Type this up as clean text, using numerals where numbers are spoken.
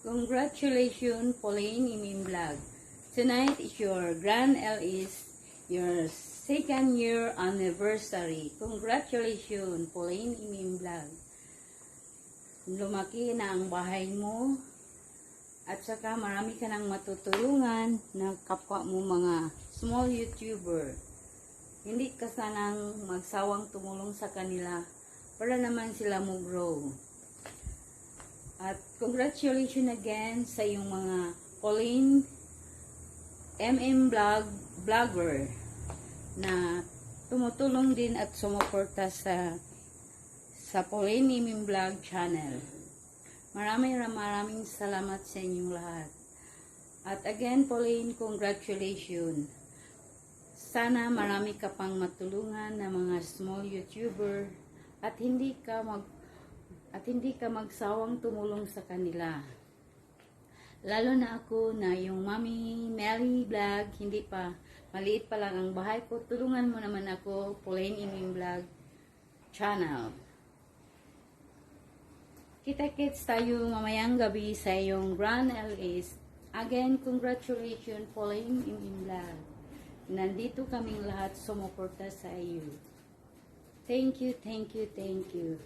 Congratulations, Pauline Imim Vlog. Tonight is your Grand L is your second year anniversary. Congratulations, Pauline Imim Vlog. Lumaki na ang bahay mo at saka marami ka nang matutulungan ng kapwa mo mga small YouTuber. Hindi ka sanang magsawang tumulong sa kanila para naman sila mo grow. At congratulations again sa iyong mga Pauline MM Vlogger na tumutulong din at sumuporta sa Pauline MM Vlog channel. Maraming salamat sa inyong lahat. At again, Pauline, congratulations. Sana marami ka pang matulungan ng mga small YouTuber at hindi ka magsawang tumulong sa kanila. Lalo na ako na yung Mami Melly Vlog, hindi pa, maliit pa lang ang bahay ko. Tulungan mo naman ako, Pauline Imim Vlog channel. Kita-kits tayo mamayang gabi sa iyong Grand LS. Again, congratulations, Pauline Imim Vlog. Nandito kaming lahat sumuporta sa iyo. Thank you, thank you, thank you.